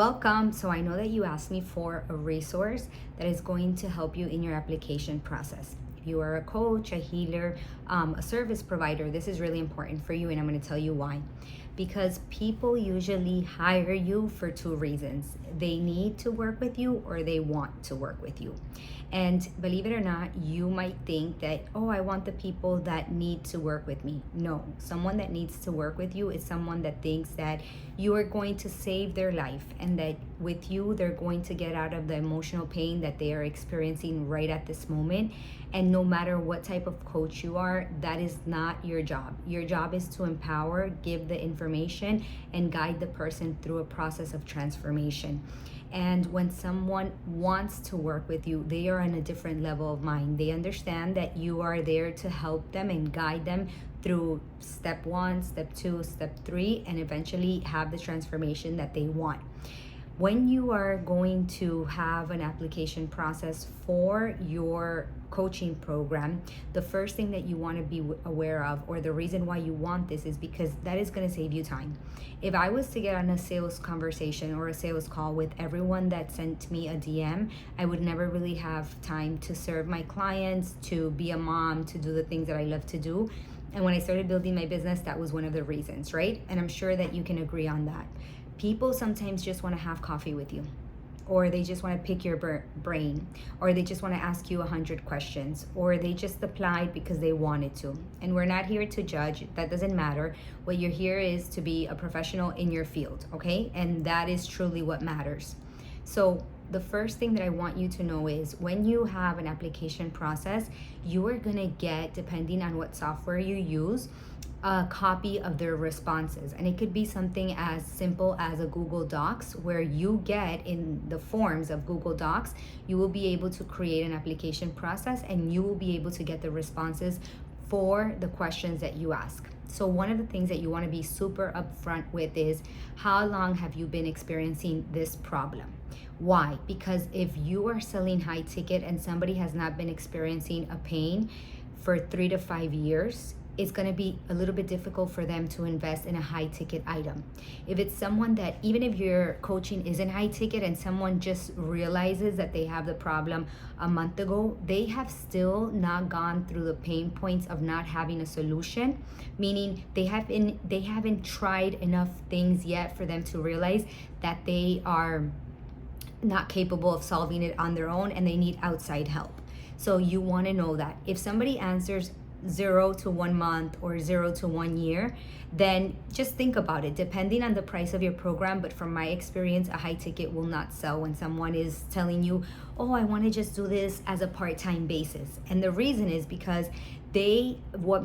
Welcome. So I know that you asked me for a resource that is going to help you in your application process. If you are a coach, a healer, a service provider, this is really important for you, and I'm going to tell you why. Because people usually hire you for two reasons: they need to work with you or they want to work with you. And believe it or not, you might think that, oh, I want the people that need to work with me. No, someone that needs to work with you is someone that thinks that you are going to save their life and that with you, they're going to get out of the emotional pain that they are experiencing right at this moment. And no matter what type of coach you are, that is not your job. Your job is to empower, give the information, and guide the person through a process of transformation. And when someone wants to work with you, they are on a different level of mind. They understand that you are there to help them and guide them through step one, step two, step three, and eventually have the transformation that they want. When you are going to have an application process for your coaching program, the first thing that you want to be aware of, or the reason why you want this, is because that is going to save you time. If I was to get on a sales conversation or a sales call with everyone that sent me a DM, I would never really have time to serve my clients, to be a mom, to do the things that I love to do. And when I started building my business, that was one of the reasons, right? And I'm sure that you can agree on that. People sometimes just want to have coffee with you, or they just want to pick your brain, or they just want to ask you 100 questions, or they just applied because they wanted to. And we're not here to judge. That doesn't matter. What you're here is to be a professional in your field, okay? And that is truly what matters. So the first thing that I want you to know is when you have an application process, you are going to get, depending on what software you use, a copy of their responses. And it could be something as simple as a Google Docs, where you get in the forms of Google Docs, you will be able to create an application process and you will be able to get the responses for the questions that you ask. So one of the things that you want to be super upfront with is, how long have you been experiencing this problem? Why? Because if you are selling high ticket and somebody has not been experiencing a pain for 3 to 5 years, it's going to be a little bit difficult for them to invest in a high ticket item. If it's someone that, even if your coaching isn't high ticket and someone just realizes that they have the problem a month ago, they have still not gone through the pain points of not having a solution, meaning they haven't tried enough things yet for them to realize that they are not capable of solving it on their own and they need outside help. So you want to know that if somebody answers 0 to 1 month or 0 to 1 year, then just think about it, depending on the price of your program. But from my experience, a high ticket will not sell when someone is telling you, oh, I want to just do this as a part-time basis. And the reason is because what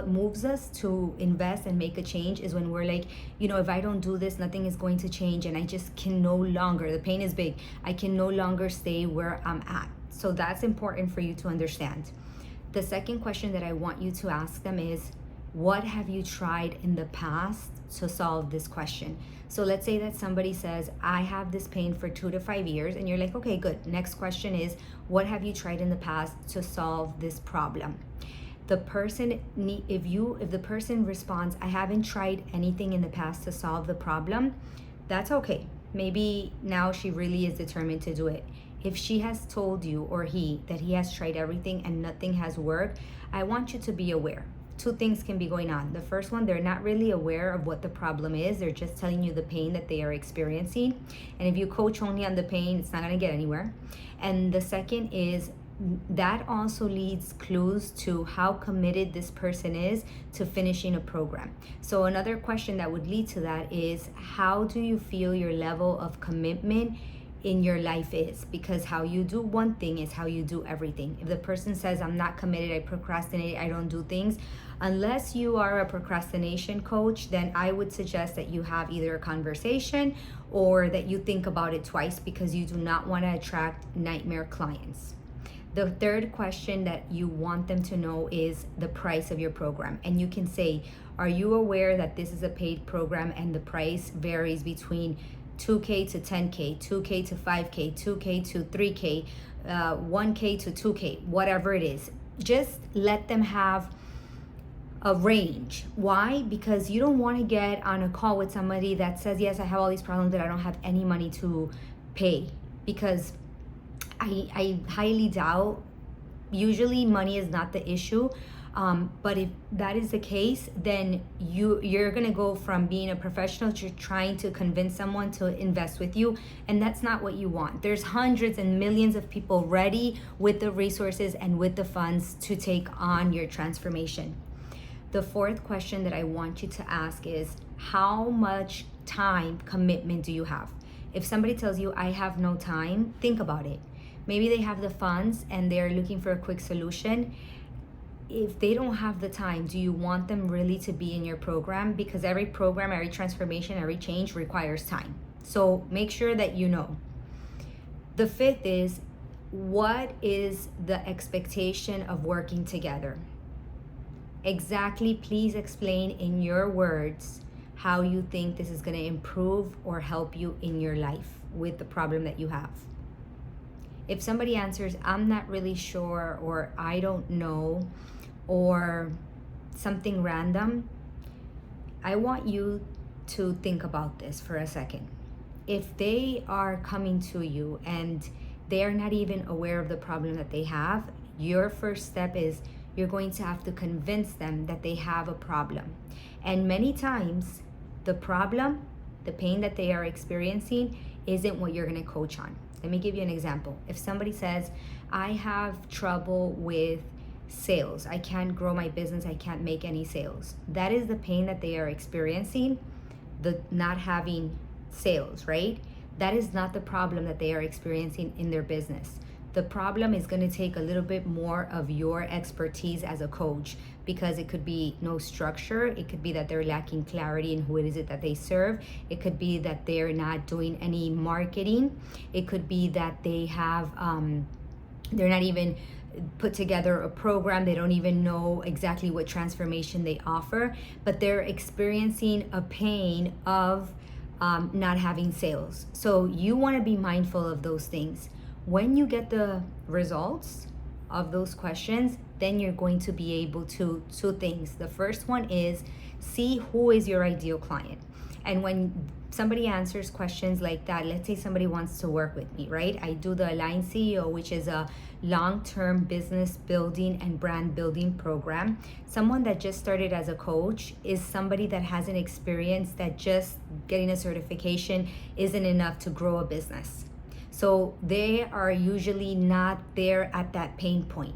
moves us to invest and make a change is when we're like, if I don't do this, nothing is going to change, and I just can no longer, the pain is big, I can no longer stay where I'm at. So that's important for you to understand. The second question that I want you to ask them is, what have you tried in the past to solve this question? So let's say that somebody says, I have this pain for 2 to 5 years, and you're like, okay, good. Next question is, what have you tried in the past to solve this problem? The person, if the person responds, I haven't tried anything in the past to solve the problem, that's okay. Maybe now she really is determined to do it. If she has told you, or he, that he has tried everything and nothing has worked, I want you to be aware. Two things can be going on. The first one, they're not really aware of what the problem is. They're just telling you the pain that they are experiencing. And if you coach only on the pain, it's not going to get anywhere. And the second is, that also leads clues to how committed this person is to finishing a program. So another question that would lead to that is, how do you feel your level of commitment in your life is? Because how you do one thing is how you do everything. If the person says, I'm not committed, I procrastinate, I don't do things, unless you are a procrastination coach, then I would suggest that you have either a conversation or that you think about it twice, because you do not want to attract nightmare clients. The third question that you want them to know is the price of your program. And you can say, are you aware that this is a paid program and the price varies between 2K to 10K, 2K to 5K, 2K to 3K, 1K to 2K, whatever it is. Just let them have a range. Why? Because you don't want to get on a call with somebody that says, yes, I have all these problems, but I don't have any money to pay. Because I highly doubt, usually money is not the issue. But if that is the case, then you're gonna go from being a professional to trying to convince someone to invest with you, and that's not what you want. There's hundreds and millions of people ready with the resources and with the funds to take on your transformation. The fourth question that I want you to ask is, how much time commitment do you have? If somebody tells you, I have no time, think about it. Maybe they have the funds and they're looking for a quick solution. If they don't have the time, do you want them really to be in your program? Because every program, every transformation, every change requires time. So make sure that you know. The fifth is, what is the expectation of working together? Exactly, please explain in your words how you think this is going to improve or help you in your life with the problem that you have. If somebody answers, I'm not really sure, or I don't know, or something random, I want you to think about this for a second. If they are coming to you and they're not even aware of the problem that they have, your first step is you're going to have to convince them that they have a problem. And many times, the problem, the pain that they are experiencing, isn't what you're going to coach on. Let me give you an example. If somebody says, I have trouble with sales, I can't grow my business, I can't make any sales. That is the pain that they are experiencing, the not having sales, right? That is not the problem that they are experiencing in their business. The problem is going to take a little bit more of your expertise as a coach, because it could be no structure. It could be that they're lacking clarity in who it is that they serve. It could be that they're not doing any marketing. It could be that they have, they're not even put together a program. They don't even know exactly what transformation they offer, but they're experiencing a pain of not having sales. So you want to be mindful of those things. When you get the results of those questions, then you're going to be able to, two things. The first one is, see who is your ideal client. And when somebody answers questions like that, let's say somebody wants to work with me, right? I do the Align CEO, which is a long-term business building and brand building program. Someone that just started as a coach is somebody that has an experience that just getting a certification isn't enough to grow a business. So they are usually not there at that pain point.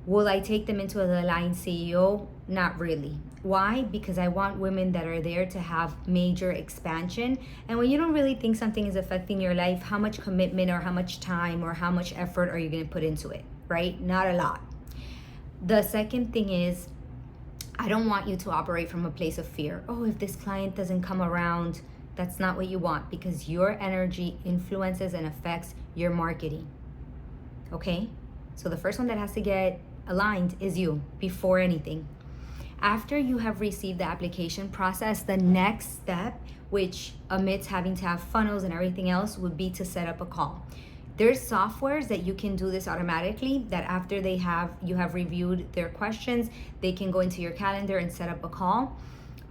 Will I take them into the Align CEO? Not really. Why? Because I want women that are there to have major expansion. And when you don't really think something is affecting your life, how much commitment or how much time or how much effort are you going to put into it, right? Not a lot. The second thing is, I don't want you to operate from a place of fear. Oh, if this client doesn't come around, that's not what you want, because your energy influences and affects your marketing. Okay? So the first one that has to get aligned is you before anything. After you have received the application process, the next step, which omits having to have funnels and everything else, would be to set up a call. There's softwares that you can do this automatically, that after you have reviewed their questions, they can go into your calendar and set up a call.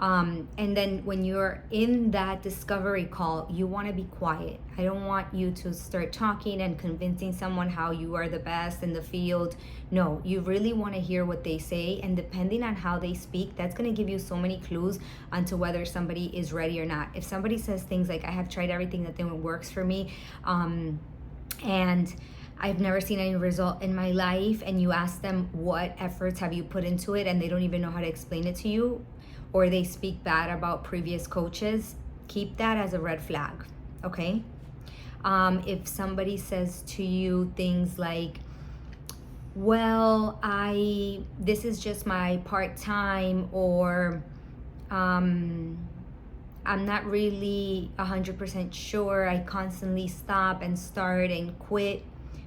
And then when you're in that discovery call, you want to be quiet. I don't want you to start talking and convincing someone how you are the best in the field. No, you really want to hear what they say. And depending on how they speak, that's going to give you so many clues onto whether somebody is ready or not. If somebody says things like, I have tried everything that works for me, and I've never seen any result in my life, and you ask them, what efforts have you put into it? And they don't even know how to explain it to you, or they speak bad about previous coaches, keep that as a red flag, okay? If somebody says to you things like, well, this is just my part-time, or I'm not really 100% sure, I constantly stop and start and quit,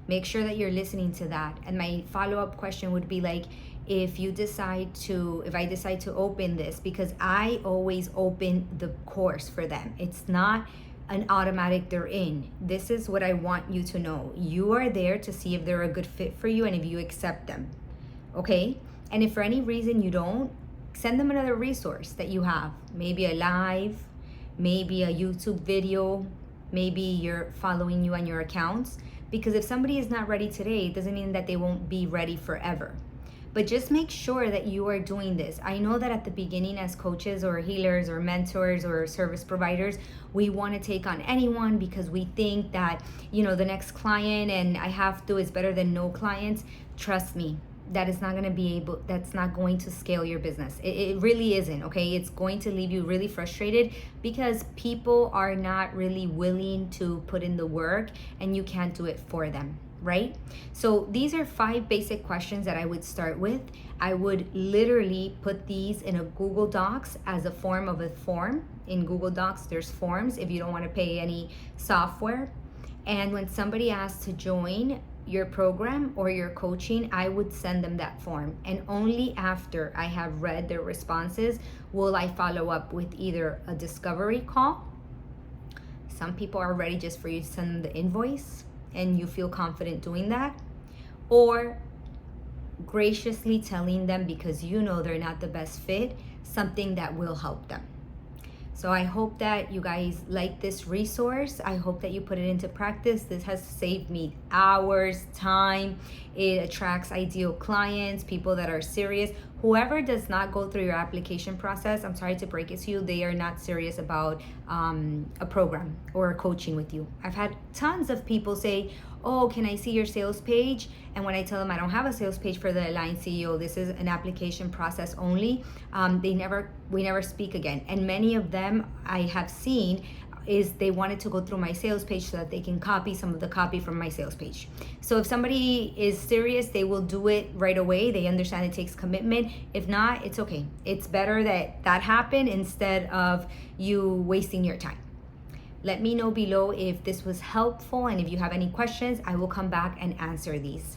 make sure that you're listening to that. And my follow-up question would be like, if I decide to open this, because I always open the course for them. It's not an automatic they're in. This is what I want you to know. You are there to see if they're a good fit for you and if you accept them. Okay? And if for any reason you don't, send them another resource that you have. Maybe a live, maybe a YouTube video, maybe you're following you on your accounts. Because if somebody is not ready today, it doesn't mean that they won't be ready forever. But just make sure that you are doing this. I know that at the beginning, as coaches or healers or mentors or service providers, we want to take on anyone because we think that, the next client and I have to is better than no clients. Trust me, that is not going to that's not going to scale your business. It really isn't, okay? It's going to leave you really frustrated because people are not really willing to put in the work and you can't do it for them, right? So these are 5 basic questions that I would start with. I would literally put these in a Google Docs as a form of a form. In Google Docs, there's forms if you don't want to pay any software. And when somebody asks to join your program or your coaching, I would send them that form. And only after I have read their responses will I follow up with either a discovery call. Some people are ready just for you to send them the invoice and you feel confident doing that, or graciously telling them, because they're not the best fit, something that will help them. So I hope that you guys like this resource. I hope that you put it into practice. This has saved me hours, time. It attracts ideal clients, people that are serious. Whoever does not go through your application process, I'm sorry to break it to you, they are not serious about a program or coaching with you. I've had tons of people say, oh, can I see your sales page? And when I tell them I don't have a sales page for the Aligned CEO, this is an application process only, we never speak again. And many of them I have seen is they wanted to go through my sales page so that they can copy some of the copy from my sales page. So if somebody is serious, they will do it right away. They understand it takes commitment. If not, it's okay. It's better that happen instead of you wasting your time. Let me know below if this was helpful, and if you have any questions, I will come back and answer these.